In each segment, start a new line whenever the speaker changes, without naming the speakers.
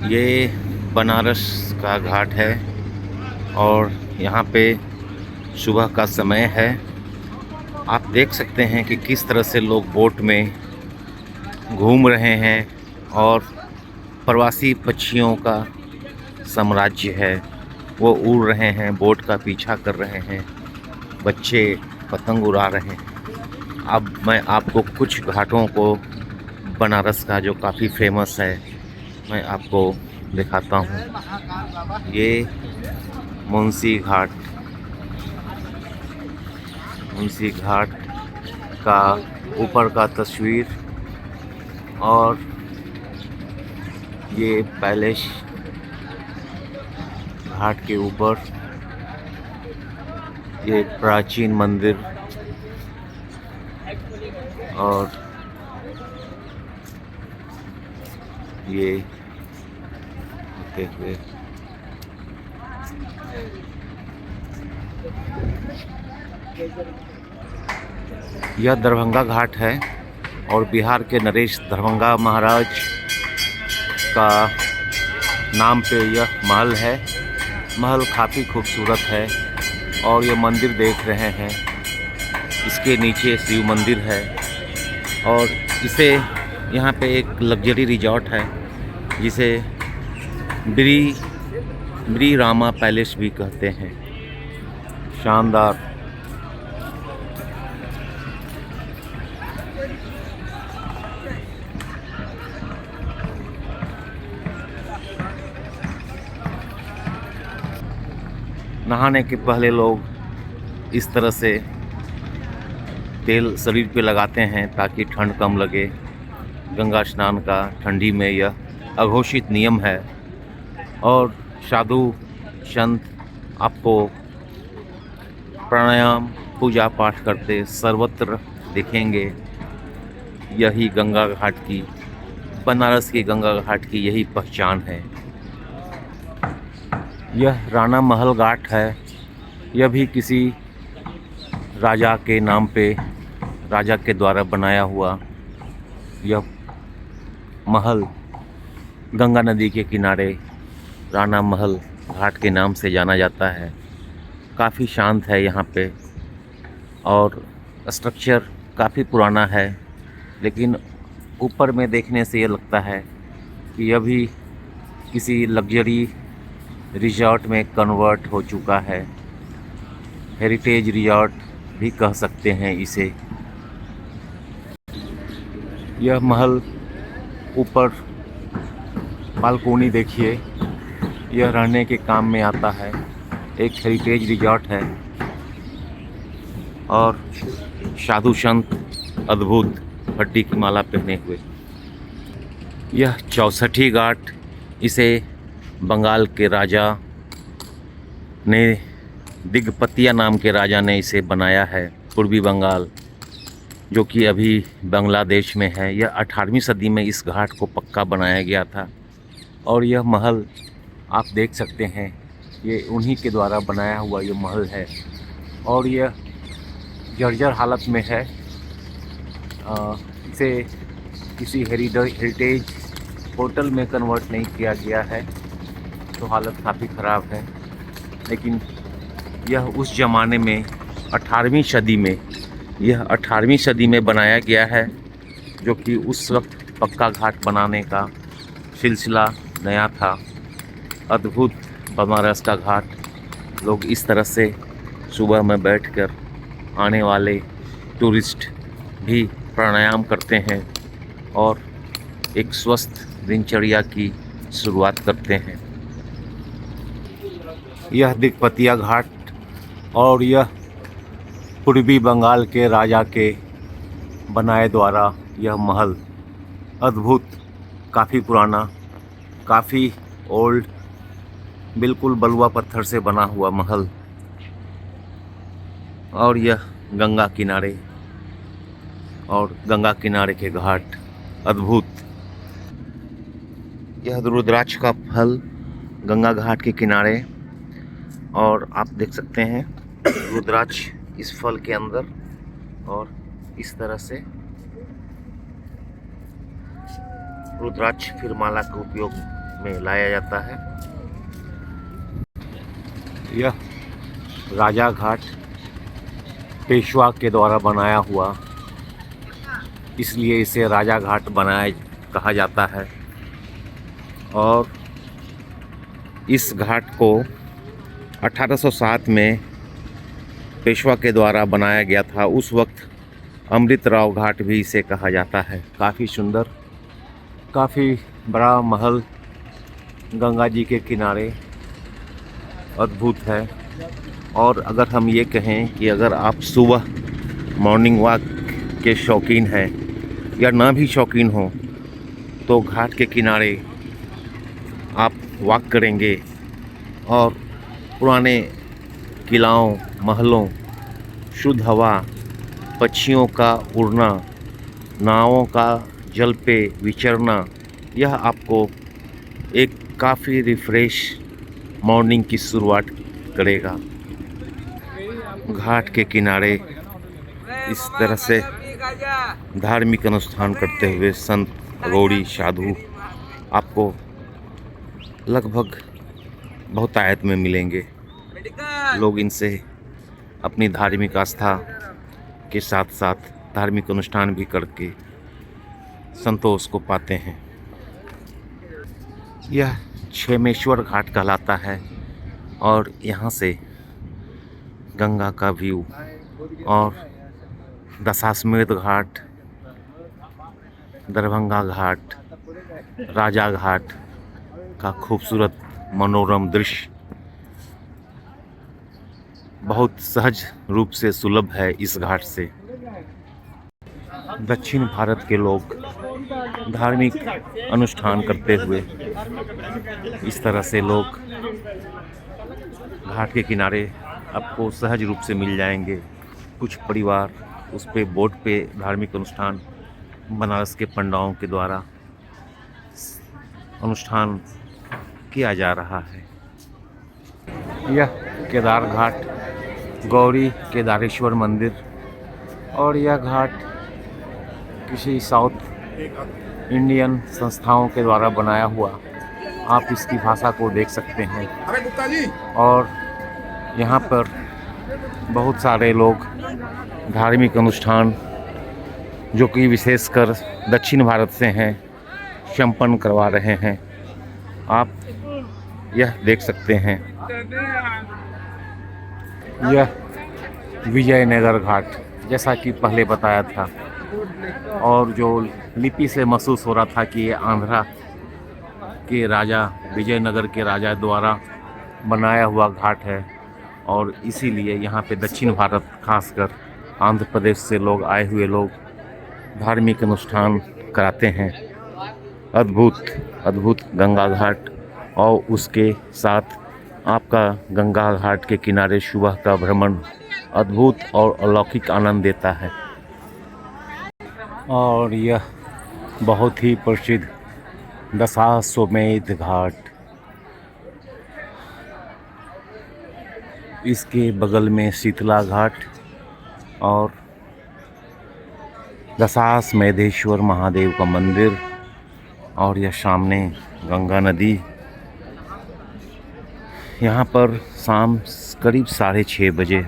ये बनारस का घाट है और यहाँ पे सुबह का समय है। आप देख सकते हैं कि किस तरह से लोग बोट में घूम रहे हैं और प्रवासी पक्षियों का साम्राज्य है, वो उड़ रहे हैं, बोट का पीछा कर रहे हैं, बच्चे पतंग उड़ा रहे हैं। अब मैं आपको कुछ घाटों को बनारस का जो काफ़ी फेमस है मैं आपको दिखाता हूँ। ये मुंशी घाट, मुंशी घाट का ऊपर का तस्वीर और ये पैलेस घाट के ऊपर ये प्राचीन मंदिर और ये होते हुए यह दरभंगा घाट है और बिहार के नरेश दरभंगा महाराज का नाम पे यह महल है। महल काफ़ी खूबसूरत है और ये मंदिर देख रहे हैं, इसके नीचे शिव मंदिर है और इसे यहाँ पे एक लग्जरी रिजॉर्ट है जिसे ब्री रामा पैलेस भी कहते हैं। शानदार। नहाने के पहले लोग इस तरह से तेल शरीर पे लगाते हैं ताकि ठंड कम लगे। गंगा स्नान का ठंडी में यह अघोषित नियम है और साधु संत आपको प्राणायाम पूजा पाठ करते सर्वत्र दिखेंगे। यही गंगा घाट की, बनारस की गंगा घाट की यही पहचान है। यह राणा महल घाट है। यह भी किसी राजा के नाम पे, राजा के द्वारा बनाया हुआ यह महल गंगा नदी के किनारे राणा महल घाट के नाम से जाना जाता है। काफ़ी शांत है यहाँ पे और स्ट्रक्चर काफ़ी पुराना है, लेकिन ऊपर में देखने से ये लगता है कि यह भी किसी लग्जरी रिजॉर्ट में कन्वर्ट हो चुका है। हेरिटेज रिजॉर्ट भी कह सकते हैं इसे। यह महल ऊपर बालकोनी देखिए, यह रहने के काम में आता है। एक हेरिटेज रिजॉर्ट है और साधु संत अद्भुत हड्डी की माला पहने हुए। यह 64 घाट, इसे बंगाल के राजा ने, दिग्पतिया नाम के राजा ने इसे बनाया है। पूर्वी बंगाल जो कि अभी बांग्लादेश में है। यह 18वीं सदी में इस घाट को पक्का बनाया गया था और यह महल आप देख सकते हैं, ये उन्हीं के द्वारा बनाया हुआ ये महल है और यह जर्जर हालत में है। इसे किसी हेरिटेज होटल में कन्वर्ट नहीं किया गया है तो हालत काफ़ी ख़राब है। लेकिन यह उस ज़माने में 18वीं सदी में, यह 18वीं सदी में बनाया गया है, जो कि उस वक्त पक्का घाट बनाने का सिलसिला नया था। अद्भुत बनारस का घाट। लोग इस तरह से सुबह में बैठकर आने वाले टूरिस्ट भी प्राणायाम करते हैं और एक स्वस्थ दिनचर्या की शुरुआत करते हैं। यह दिग्पतिया घाट और यह पूर्वी बंगाल के राजा के बनाए द्वारा यह महल अद्भुत, काफ़ी पुराना, काफ़ी ओल्ड, बिल्कुल बलुआ पत्थर से बना हुआ महल। और यह गंगा किनारे और गंगा किनारे के घाट अद्भुत। यह रुद्राक्ष का फल गंगा घाट के किनारे और आप देख सकते हैं रुद्राक्ष इस फल के अंदर, और इस तरह से रुद्राक्ष फिर माला का उपयोग में लाया जाता है। यह राजा घाट पेशवा के द्वारा बनाया हुआ, इसलिए इसे राजा घाट कहा जाता है। और इस घाट को 1807 में पेशवा के द्वारा बनाया गया था। उस वक्त अमृतराव घाट भी इसे कहा जाता है। काफ़ी सुंदर, काफ़ी बड़ा महल गंगा जी के किनारे अद्भुत है। और अगर हम ये कहें कि अगर आप सुबह मॉर्निंग वॉक के शौकीन हैं या ना भी शौकीन हो, तो घाट के किनारे आप वॉक करेंगे और पुराने किलाओं, महलों, शुद्ध हवा, पक्षियों का उड़ना, नावों का जल पे विचरना, यह आपको एक काफ़ी रिफ्रेश मॉर्निंग की शुरुआत करेगा। घाट के किनारे इस तरह से धार्मिक अनुष्ठान करते हुए संत गौड़ी साधु आपको लगभग बहुतायत में मिलेंगे। लोग इनसे अपनी धार्मिक आस्था के साथ साथ धार्मिक अनुष्ठान भी करके संतोष को पाते हैं। यह क्षेमेश्वर घाट कहलाता है और यहाँ से गंगा का व्यू और दशाश्वमेध घाट, दरभंगा घाट, राजा घाट का खूबसूरत मनोरम दृश्य बहुत सहज रूप से सुलभ है इस घाट से। दक्षिण भारत के लोग धार्मिक अनुष्ठान करते हुए इस तरह से लोग घाट के किनारे आपको सहज रूप से मिल जाएंगे। कुछ परिवार उस पे बोट पे धार्मिक अनुष्ठान बनारस के पंडाओं के द्वारा अनुष्ठान किया जा रहा है। यह केदार घाट, गौरी केदारेश्वर मंदिर, और यह घाट किसी साउथ इंडियन संस्थाओं के द्वारा बनाया हुआ, आप इसकी भाषा को देख सकते हैं। और यहाँ पर बहुत सारे लोग धार्मिक अनुष्ठान जो कि विशेषकर दक्षिण भारत से हैं संपन्न करवा रहे हैं। आप यह देख सकते हैं। यह विजयनगर घाट, जैसा कि पहले बताया था, और जो लिपि से महसूस हो रहा था कि ये आंध्रा के राजा, विजयनगर के राजा द्वारा बनाया हुआ घाट है। और इसीलिए यहाँ पे दक्षिण भारत, खासकर आंध्र प्रदेश से लोग आए हुए लोग धार्मिक अनुष्ठान कराते हैं। अद्भुत अद्भुत गंगा घाट, और उसके साथ आपका गंगा घाट के किनारे सुबह का भ्रमण अद्भुत और अलौकिक आनंद देता है। और यह बहुत ही प्रसिद्ध दशाश्वमेध घाट, इसके बगल में शीतला घाट और दशाश्वमेधेश्वर महादेव का मंदिर, और यह सामने गंगा नदी। यहाँ पर शाम करीब 6:30 बजे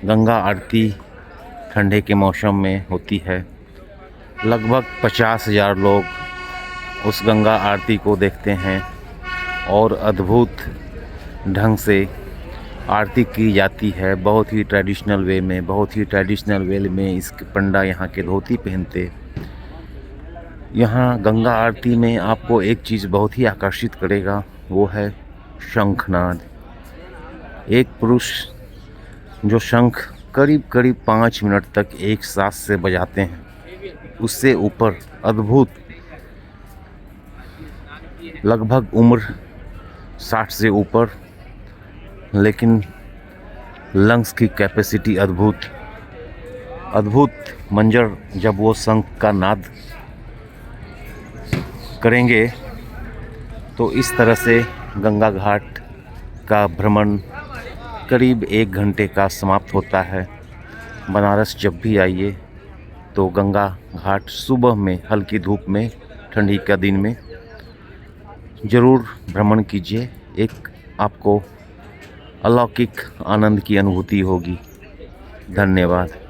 गंगा आरती ठंडे के मौसम में होती है। लगभग 50,000 लोग उस गंगा आरती को देखते हैं और अद्भुत ढंग से आरती की जाती है। बहुत ही ट्रेडिशनल वे में इसके पंडा यहाँ के धोती पहनते। यहाँ गंगा आरती में आपको एक चीज़ बहुत ही आकर्षित करेगा, वो है शंखनाद। एक पुरुष जो शंख करीब 5 मिनट तक एक साथ से बजाते हैं, उससे ऊपर अद्भुत, लगभग उम्र 60 से ऊपर, लेकिन लंग्स की कैपेसिटी अद्भुत मंजर। जब वो शंख का नाद करेंगे तो इस तरह से गंगा घाट का भ्रमण करीब 1 घंटे का समाप्त होता है। बनारस जब भी आइए तो गंगा घाट सुबह में हल्की धूप में, ठंडी का दिन में ज़रूर भ्रमण कीजिए। एक आपको अलौकिक आनंद की अनुभूति होगी। धन्यवाद।